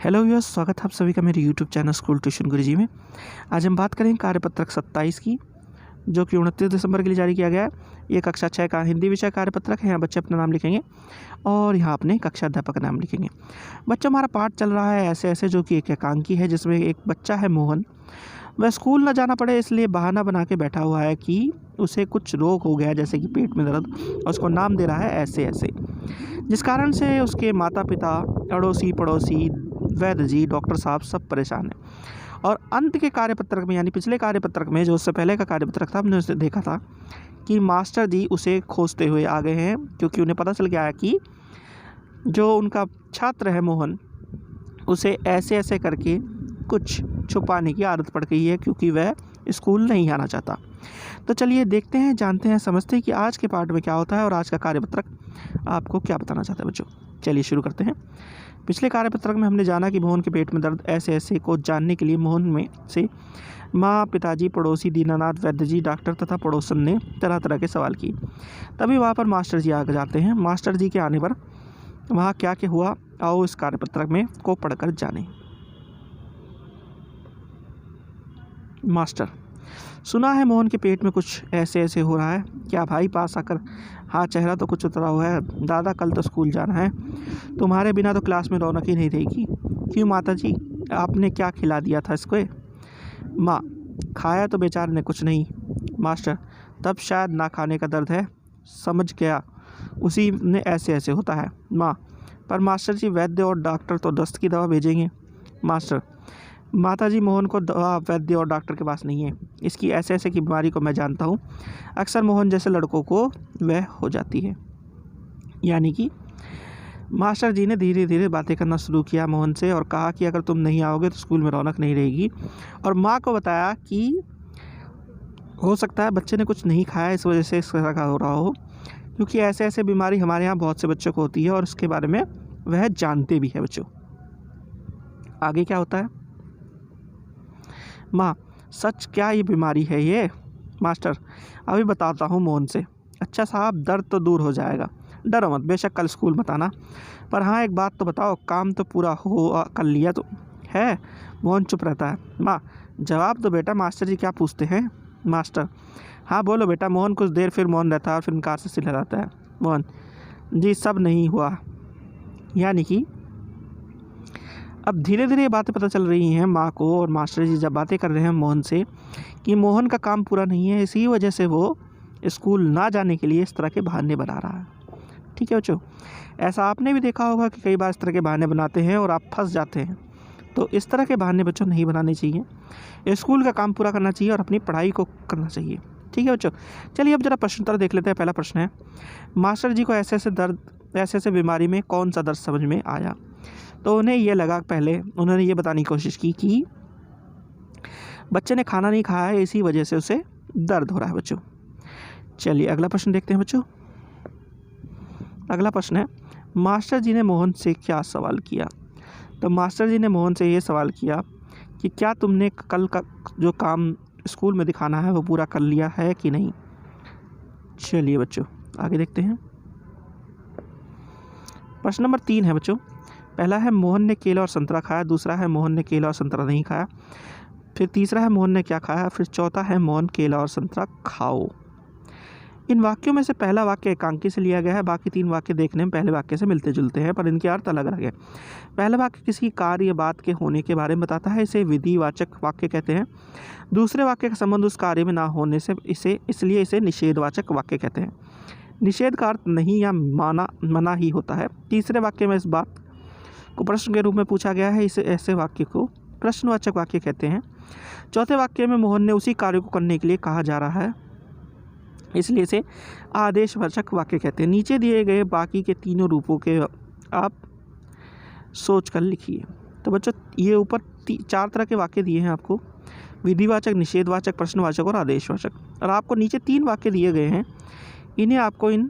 Hello viewers, स्वागत है आप सभी का मेरे यूट्यूब चैनल स्कूल ट्यूशन गुरुजी में। आज हम बात करेंगे कार्यपत्रक 27 की, जो कि 29 दिसंबर के लिए जारी किया गया है। ये कक्षा 6 का हिंदी विषय कार्यपत्रक है। यहाँ बच्चे अपना नाम लिखेंगे और यहाँ अपने कक्षा अध्यापक का नाम लिखेंगे। बच्चों, हमारा पाठ चल रहा है ऐसे ऐसे, जो कि एक एकांकी है, जिसमें एक बच्चा है मोहन। वह स्कूल न जाना पड़े इसलिए बहाना बना के बैठा हुआ है कि उसे कुछ रोग हो गया, जैसे कि पेट में दर्द, और उसको नाम दे रहा है ऐसे ऐसे, जिस कारण से उसके माता पिता, अड़ोसी पड़ोसी, वैद्य जी, डॉक्टर साहब सब परेशान हैं। और अंत के कार्यपत्रक में, यानी पिछले कार्यपत्रक में, जो उससे पहले का कार्यपत्रक था, हमने उसे देखा था कि मास्टर जी उसे खोजते हुए आ गए हैं, क्योंकि उन्हें पता चल गया है कि जो उनका छात्र है मोहन, उसे ऐसे ऐसे करके कुछ छुपाने की आदत पड़ गई है, क्योंकि वह स्कूल नहीं आना चाहता। तो चलिए देखते हैं, जानते हैं, समझते हैं कि आज के पार्ट में क्या होता है और आज का कार्यपत्रक आपको क्या बताना चाहता है। बच्चों, चलिए शुरू करते हैं। पिछले कार्यपत्रक में हमने जाना कि मोहन के पेट में दर्द ऐसे ऐसे को जानने के लिए मोहन में से माँ, पिताजी, पड़ोसी, दीनानाथ, वैद्य जी, डॉक्टर तथा पड़ोसन ने तरह तरह के सवाल किए। तभी वहाँ पर मास्टर जी आ जाते हैं। मास्टर जी के आने पर वहाँ क्या क्या हुआ, आओ इस कार्यपत्रक में को पढ़कर जानें। मास्टर: सुना है मोहन के पेट में कुछ ऐसे ऐसे हो रहा है। क्या भाई? पास आकर हाँ, चेहरा तो कुछ उतरा हुआ है। दादा, कल तो स्कूल जाना है, तुम्हारे बिना तो क्लास में रौनक ही नहीं रहेगी। क्यों माता जी, आपने क्या खिला दिया था इसको? माँ: खाया तो बेचारे ने कुछ नहीं। मास्टर: तब शायद ना खाने का दर्द है, समझ गया, उसी में ऐसे ऐसे होता है। माँ: पर मास्टर जी, वैद्य और डॉक्टर तो दस्त की दवा भेजेंगे। मास्टर: माता जी, मोहन को दवा वैद्य और डॉक्टर के पास नहीं है। इसकी ऐसे ऐसे की बीमारी को मैं जानता हूँ, अक्सर मोहन जैसे लड़कों को वह हो जाती है। यानी कि मास्टर जी ने धीरे धीरे बातें करना शुरू किया मोहन से और कहा कि अगर तुम नहीं आओगे तो स्कूल में रौनक नहीं रहेगी। और माँ को बताया कि हो सकता है बच्चे ने कुछ नहीं खाया, इस वजह से इस तरह का हो रहा हो, क्योंकि ऐसे ऐसे बीमारी हमारे यहाँ बहुत से बच्चों को होती है और इसके बारे में वह जानते भी है। बच्चों, आगे क्या होता है? माँ: सच क्या ये बीमारी है ये? मास्टर: अभी बताता हूँ मोहन से। अच्छा साहब, दर्द तो दूर हो जाएगा, डरो मत, बेशक कल स्कूल मत आना। पर हाँ, एक बात तो बताओ, काम तो पूरा हो कर लिया तो है? मोहन चुप रहता है। माँ: जवाब दो बेटा, मास्टर जी क्या पूछते हैं? मास्टर: हाँ बोलो बेटा। मोहन कुछ देर फिर मौन रहता है और फिर कार से सिला जाता है। मोहन: जी सब नहीं हुआ। यानी कि अब धीरे धीरे ये बातें पता चल रही हैं माँ को, और मास्टर जी जब बातें कर रहे हैं मोहन से कि मोहन का काम पूरा नहीं है, इसी वजह से वो स्कूल ना जाने के लिए इस तरह के बहाने बना रहा है। ठीक है बच्चों, ऐसा आपने भी देखा होगा कि कई बार इस तरह के बहाने बनाते हैं और आप फंस जाते हैं। तो इस तरह के बहाने बच्चों नहीं बनाने चाहिए, स्कूल का काम पूरा करना चाहिए और अपनी पढ़ाई को करना चाहिए। ठीक है बच्चों, चलिए अब जरा प्रश्नोत्तर देख लेते हैं। पहला प्रश्न है, मास्टर जी को ऐसे ऐसे दर्द, ऐसे ऐसे बीमारी में कौन सा दर्द समझ में आया? तो उन्हें ये लगा, पहले उन्होंने ये बताने की कोशिश की कि बच्चे ने खाना नहीं खाया है, इसी वजह से उसे दर्द हो रहा है। बच्चों, चलिए अगला प्रश्न देखते हैं। बच्चों, अगला प्रश्न है, मास्टर जी ने मोहन से क्या सवाल किया? तो मास्टर जी ने मोहन से ये सवाल किया कि क्या तुमने कल का जो काम स्कूल में दिखाना है वो पूरा कर लिया है कि नहीं? चलिए बच्चों आगे देखते हैं। प्रश्न नंबर 3 है बच्चों। पहला है, मोहन ने केला और संतरा खाया। दूसरा है, मोहन ने केला और संतरा नहीं खाया। फिर तीसरा है, मोहन ने क्या खाया। फिर चौथा है, मोहन केला और संतरा खाओ। इन वाक्यों में से पहला वाक्य एकांकी से लिया गया है। बाकी 3 वाक्य देखने में पहले वाक्य से मिलते जुलते हैं, पर इनके अर्थ अलग अलग है। पहला वाक्य किसी कार्य या बात के होने के बारे में बताता है, इसे विधिवाचक वाक्य कहते हैं। दूसरे वाक्य का संबंध उस कार्य में ना होने से इसलिए इसे निषेधवाचक वाक्य कहते हैं। निषेध का अर्थ नहीं या मना ही होता है। तीसरे वाक्य में इस बात को प्रश्न के रूप में पूछा गया है, इसे ऐसे वाक्य को प्रश्नवाचक वाक्य कहते हैं। चौथे वाक्य में मोहन ने उसी कार्य को करने के लिए कहा जा रहा है, इसलिए इसे आदेशवाचक वाक्य कहते हैं। नीचे दिए गए बाकी के तीनों रूपों के आप सोच कर लिखिए। तो बच्चों, ये ऊपर 4 तरह के वाक्य दिए हैं आपको, विधिवाचक, निषेधवाचक, प्रश्नवाचक और आदेशवाचक। और आपको नीचे 3 वाक्य दिए गए हैं, इन्हें आपको इन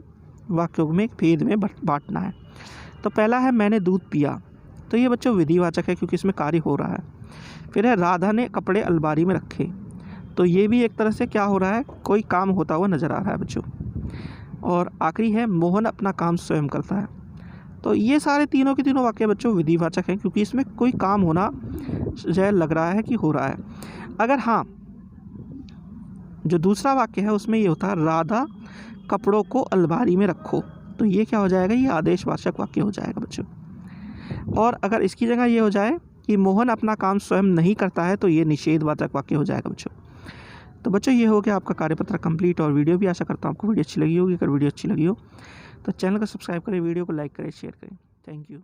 वाक्यों में एक भेद में बांटना है। तो पहला है, मैंने दूध पिया। तो ये बच्चों विधिवाचक है, क्योंकि इसमें कार्य हो रहा है। फिर है, राधा ने कपड़े अलमारी में रखे। तो ये भी एक तरह से क्या हो रहा है, कोई काम होता हुआ नज़र आ रहा है बच्चों। और आखिरी है, मोहन अपना काम स्वयं करता है। तो ये सारे तीनों के तीनों वाक्य बच्चों विधिवाचक हैं, क्योंकि इसमें कोई काम होना जो लग रहा है कि हो रहा है। अगर हाँ, जो दूसरा वाक्य है उसमें ये होता है राधा कपड़ों को अलमारी में रखो, तो ये क्या हो जाएगा, ये आदेशवाचक वाक्य हो जाएगा बच्चों। और अगर इसकी जगह ये हो जाए कि मोहन अपना काम स्वयं नहीं करता है, तो ये निषेधवाचक वाक्य हो जाएगा बच्चों। तो बच्चों ये हो गया आपका कार्यपत्र कंप्लीट और वीडियो भी। आशा करता हूँ आपको वीडियो अच्छी लगी होगी। अगर वीडियो अच्छी लगी हो तो चैनल को सब्सक्राइब करें, वीडियो को लाइक करें, शेयर करें। Thank you.